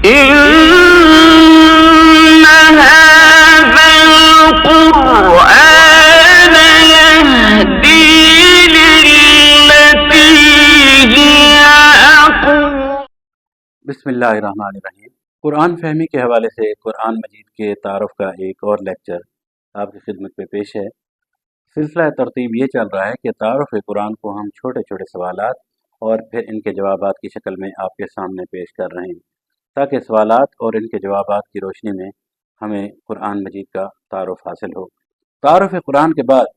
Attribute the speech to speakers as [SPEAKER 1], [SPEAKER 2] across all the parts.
[SPEAKER 1] إن هذا القرآن يهدي للتي هي أقوم.
[SPEAKER 2] بسم اللہ الرحمن الرحیم۔ قرآن فہمی کے حوالے سے قرآن مجید کے تعارف کا ایک اور لیکچر آپ کی خدمت پہ پیش ہے۔ سلسلہ ترتیب یہ چل رہا ہے کہ تعارف قرآن کو ہم چھوٹے چھوٹے سوالات اور پھر ان کے جوابات کی شکل میں آپ کے سامنے پیش کر رہے ہیں، تاکہ سوالات اور ان کے جوابات کی روشنی میں ہمیں قرآن مجید کا تعارف حاصل ہو۔ تعارف قرآن کے بعد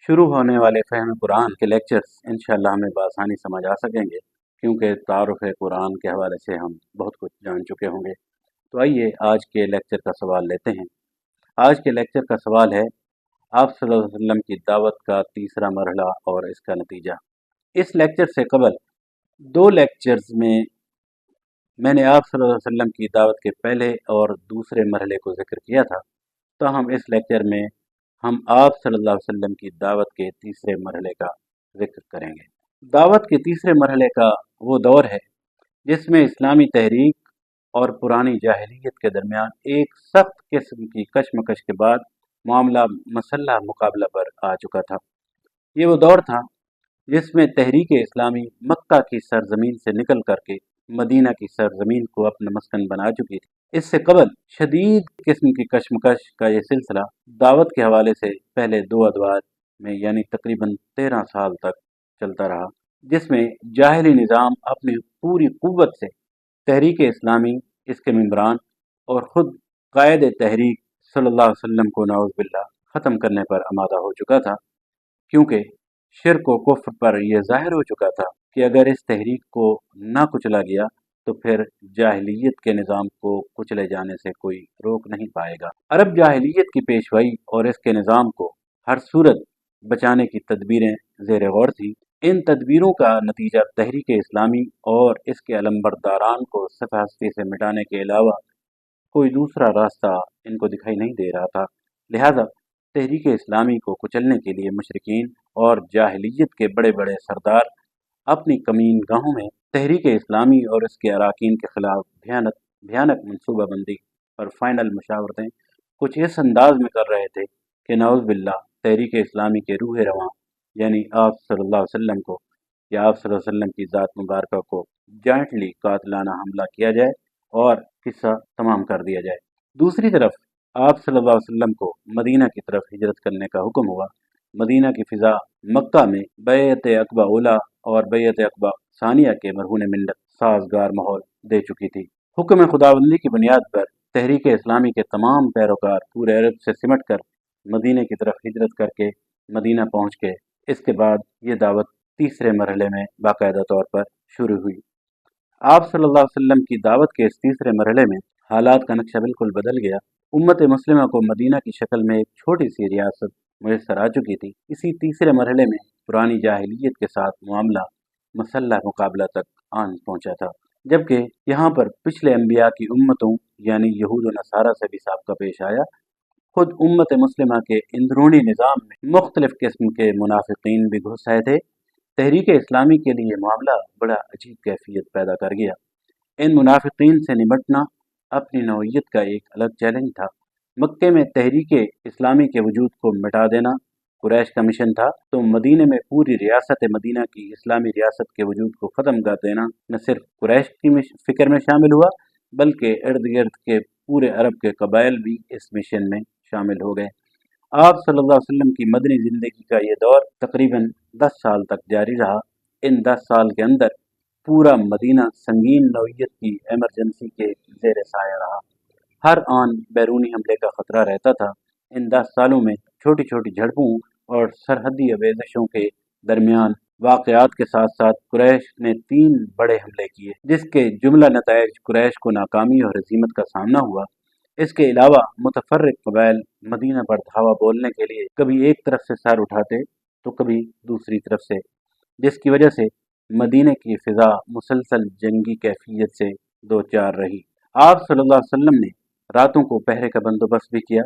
[SPEAKER 2] شروع ہونے والے فہم قرآن کے لیکچرز انشاءاللہ ہمیں بآسانی سمجھ آ سکیں گے، کیونکہ تعارف قرآن کے حوالے سے ہم بہت کچھ جان چکے ہوں گے۔ تو آئیے آج کے لیکچر کا سوال لیتے ہیں۔ آج کے لیکچر کا سوال ہے آپ صلی اللہ علیہ وسلم کی دعوت کا تیسرا مرحلہ اور اس کا نتیجہ۔ اس لیکچر سے قبل دو لیکچرز میں نے آپ صلی اللہ علیہ وسلم کی دعوت کے پہلے اور دوسرے مرحلے کو ذکر کیا تھا، تو ہم اس لیکچر میں ہم آپ صلی اللہ علیہ وسلم کی دعوت کے تیسرے مرحلے کا ذکر کریں گے۔ دعوت کے تیسرے مرحلے کا وہ دور ہے جس میں اسلامی تحریک اور پرانی جاہلیت کے درمیان ایک سخت قسم کی کشمکش کے بعد معاملہ مسلح مقابلہ پر آ چکا تھا۔ یہ وہ دور تھا جس میں تحریک اسلامی مکہ کی سرزمین سے نکل کر کے مدینہ کی سرزمین کو اپنا مسکن بنا چکی تھی۔ اس سے قبل شدید قسم کی کشمکش کا یہ سلسلہ دعوت کے حوالے سے پہلے دو ادوار میں یعنی تقریباً 13 سال تک چلتا رہا، جس میں جاہلی نظام اپنی پوری قوت سے تحریک اسلامی، اس کے ممبران اور خود قائد تحریک صلی اللہ علیہ وسلم کو نعوذ باللہ ختم کرنے پر آمادہ ہو چکا تھا، کیونکہ شرک و کفر پر یہ ظاہر ہو چکا تھا کہ اگر اس تحریک کو نہ کچلا گیا تو پھر جاہلیت کے نظام کو کچلے جانے سے کوئی روک نہیں پائے گا۔ عرب جاہلیت کی پیشوائی اور اس کے نظام کو ہر صورت بچانے کی تدبیریں زیر غور تھیں۔ ان تدبیروں کا نتیجہ تحریک اسلامی اور اس کے علمبرداران کو سطح ہستی سے مٹانے کے علاوہ کوئی دوسرا راستہ ان کو دکھائی نہیں دے رہا تھا۔ لہذا تحریک اسلامی کو کچلنے کے لیے مشرکین اور جاہلیت کے بڑے بڑے سردار اپنی کمین گاہوں میں تحریک اسلامی اور اس کے اراکین کے خلاف بھیانک منصوبہ بندی اور فائنل مشاورتیں کچھ اس انداز میں کر رہے تھے کہ نعوذ باللہ تحریک اسلامی کے روح رواں یعنی آپ صلی اللہ علیہ وسلم کو یا آپ صلی اللہ علیہ وسلم کی ذات مبارکہ کو جائنٹلی قاتلانہ حملہ کیا جائے اور قصہ تمام کر دیا جائے۔ دوسری طرف آپ صلی اللہ علیہ وسلم کو مدینہ کی طرف ہجرت کرنے کا حکم ہوا۔ مدینہ کی فضا مکہ میں بیعت عقبہ اولیٰ اور بیعت عقبہ ثانیہ کے مرہون ملت سازگار ماحول دے چکی تھی۔ حکم خداوندی کی بنیاد پر تحریک اسلامی کے تمام پیروکار پورے عرب سے سمٹ کر مدینہ کی طرف ہجرت کر کے مدینہ پہنچ گئے۔ اس کے بعد یہ دعوت تیسرے مرحلے میں باقاعدہ طور پر شروع ہوئی۔ آپ صلی اللہ علیہ وسلم کی دعوت کے اس تیسرے مرحلے میں حالات کا نقشہ بالکل بدل گیا۔ امت مسلمہ کو مدینہ کی شکل میں ایک چھوٹی سی ریاست میسر آ چکی تھی۔ اسی تیسرے مرحلے میں پرانی جاہلیت کے ساتھ معاملہ مسلح مقابلہ تک آن پہنچا تھا، جبکہ یہاں پر پچھلے انبیاء کی امتوں یعنی یہود و نصارہ سے بھی سابقہ پیش آیا۔ خود امت مسلمہ کے اندرونی نظام میں مختلف قسم کے منافقین بھی گھس آئے تھے۔ تحریک اسلامی کے لیے معاملہ بڑا عجیب کیفیت پیدا کر گیا۔ ان منافقین سے نمٹنا اپنی نوعیت کا ایک الگ چیلنج تھا۔ مکے میں تحریک اسلامی کے وجود کو مٹا دینا قریش کا مشن تھا، تو مدینے میں پوری ریاست مدینہ کی اسلامی ریاست کے وجود کو ختم کر دینا نہ صرف قریش کی فکر میں شامل ہوا بلکہ ارد گرد کے پورے عرب کے قبائل بھی اس مشن میں شامل ہو گئے۔ آپ صلی اللہ علیہ وسلم کی مدنی زندگی کا یہ دور تقریباً 10 سال تک جاری رہا۔ ان 10 سال کے اندر پورا مدینہ سنگین نوعیت کی ایمرجنسی کے زیر سایہ رہا۔ ہر آن بیرونی حملے کا خطرہ رہتا تھا۔ ان 10 سالوں میں چھوٹی چھوٹی جھڑپوں اور سرحدی آویزشوں کے درمیان واقعات کے ساتھ ساتھ قریش نے 3 بڑے حملے کیے، جس کے جملہ نتائج قریش کو ناکامی اور ہزیمت کا سامنا ہوا۔ اس کے علاوہ متفرق قبائل مدینہ پر دھاوا بولنے کے لیے کبھی ایک طرف سے سر اٹھاتے تو کبھی دوسری طرف سے، جس کی وجہ سے مدینہ کی فضا مسلسل جنگی کیفیت سے دوچار رہی۔ آپ صلی اللہ علیہ وسلم نے راتوں کو پہرے کا بندوبست بھی کیا۔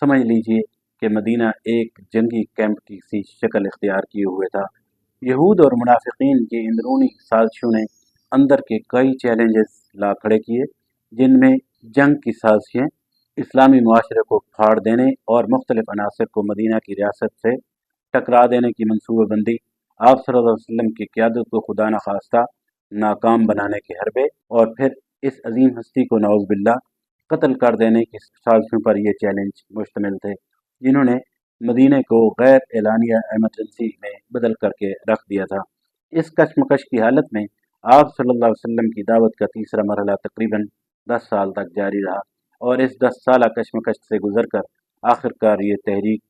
[SPEAKER 2] سمجھ لیجئے کہ مدینہ ایک جنگی کیمپ کی سی شکل اختیار کیے ہوئے تھا۔ یہود اور منافقین کی اندرونی سازشوں نے اندر کے کئی چیلنجز لا کھڑے کیے، جن میں جنگ کی سازشیں، اسلامی معاشرے کو پھاڑ دینے اور مختلف عناصر کو مدینہ کی ریاست سے ٹکرا دینے کی منصوبہ بندی، آپ صلی اللہ علیہ وسلم کی قیادت کو خدا نخواستہ ناکام بنانے کے حربے، اور پھر اس عظیم ہستی کو نعوذ باللہ قتل کر دینے کی سازشوں پر یہ چیلنج مشتمل تھے، جنہوں نے مدینہ کو غیر اعلانیہ ایمرجنسی میں بدل کر کے رکھ دیا تھا۔ اس کشمکش کی حالت میں آپ صلی اللہ علیہ وسلم کی دعوت کا تیسرا مرحلہ تقریباً 10 سال تک جاری رہا، اور اس 10 سالہ کشمکش سے گزر کر آخرکار یہ تحریک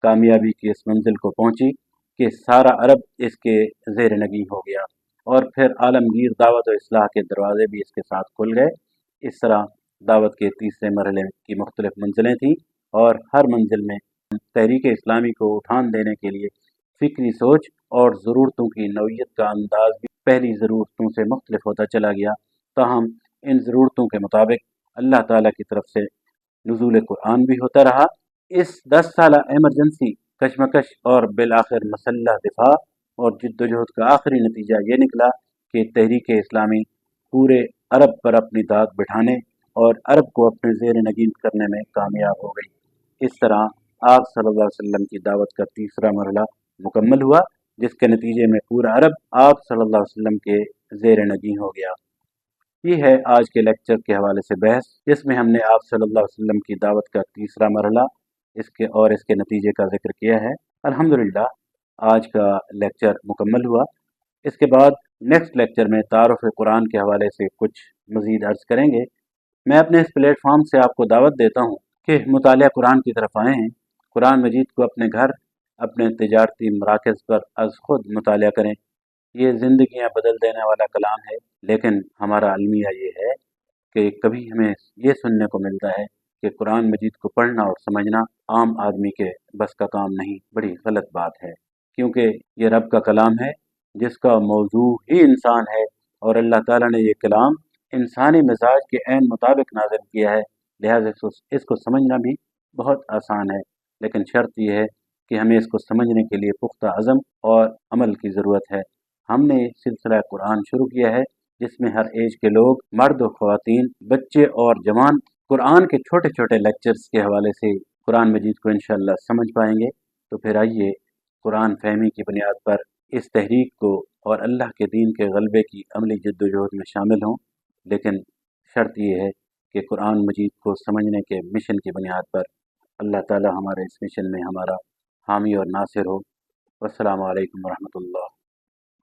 [SPEAKER 2] کامیابی کی اس منزل کو پہنچی کہ سارا عرب اس کے زیر نگیں ہو گیا، اور پھر عالمگیر دعوت و اصلاح کے دروازے بھی اس کے ساتھ کھل گئے۔ اس طرح دعوت کے تیسرے مرحلے کی مختلف منزلیں تھیں، اور ہر منزل میں تحریک اسلامی کو اٹھان دینے کے لیے فکری سوچ اور ضرورتوں کی نوعیت کا انداز بھی پہلی ضرورتوں سے مختلف ہوتا چلا گیا، تاہم ان ضرورتوں کے مطابق اللہ تعالیٰ کی طرف سے نزول قرآن بھی ہوتا رہا۔ اس 10 سالہ ایمرجنسی، کشمکش اور بالآخر مسلح دفاع اور جد و جہد کا آخری نتیجہ یہ نکلا کہ تحریک اسلامی پورے عرب پر اپنی داغ بٹھانے اور عرب کو اپنے زیر نگین کرنے میں کامیاب ہو گئی۔ اس طرح آپ صلی اللہ علیہ وسلم کی دعوت کا تیسرا مرحلہ مکمل ہوا، جس کے نتیجے میں پورا عرب آپ صلی اللہ علیہ وسلم کے زیر نگیں ہو گیا۔ یہ ہے آج کے لیکچر کے حوالے سے بحث، جس میں ہم نے آپ صلی اللہ علیہ وسلم کی دعوت کا تیسرا مرحلہ اس کے نتیجے کا ذکر کیا ہے۔ الحمدللہ آج کا لیکچر مکمل ہوا۔ اس کے بعد نیکسٹ لیکچر میں تعارف قرآن کے حوالے سے کچھ مزید عرض کریں گے۔ میں اپنے اس پلیٹ فارم سے آپ کو دعوت دیتا ہوں کہ مطالعہ قرآن کی طرف آئیں ہیں، قرآن مجید کو اپنے گھر، اپنے تجارتی مراکز پر از خود مطالعہ کریں۔ یہ زندگیاں بدل دینے والا کلام ہے، لیکن ہمارا المیہ یہ ہے کہ کبھی ہمیں یہ سننے کو ملتا ہے کہ قرآن مجید کو پڑھنا اور سمجھنا عام آدمی کے بس کا کام نہیں۔ بڑی غلط بات ہے، کیونکہ یہ رب کا کلام ہے جس کا موضوع ہی انسان ہے، اور اللہ تعالیٰ نے یہ کلام انسانی مزاج کے عین مطابق نازل کیا ہے، لہٰذا اس کو سمجھنا بھی بہت آسان ہے، لیکن شرط یہ ہے کہ ہمیں اس کو سمجھنے کے لیے پختہ عزم اور عمل کی ضرورت ہے۔ ہم نے سلسلہ قرآن شروع کیا ہے، جس میں ہر ایج کے لوگ، مرد و خواتین، بچے اور جوان، قرآن کے چھوٹے چھوٹے لیکچرز کے حوالے سے قرآن مجید کو انشاءاللہ سمجھ پائیں گے۔ تو پھر آئیے قرآن فہمی کی بنیاد پر اس تحریک کو اور اللہ کے دین کے غلبے کی عملی جد و جہد میں شامل ہوں، لیکن شرط یہ ہے کہ قرآن مجید کو سمجھنے کے مشن کی بنیاد پر اللہ تعالی ہمارے اس مشن میں ہمارا حامی اور ناصر ہو۔ والسلام علیکم ورحمۃ اللہ۔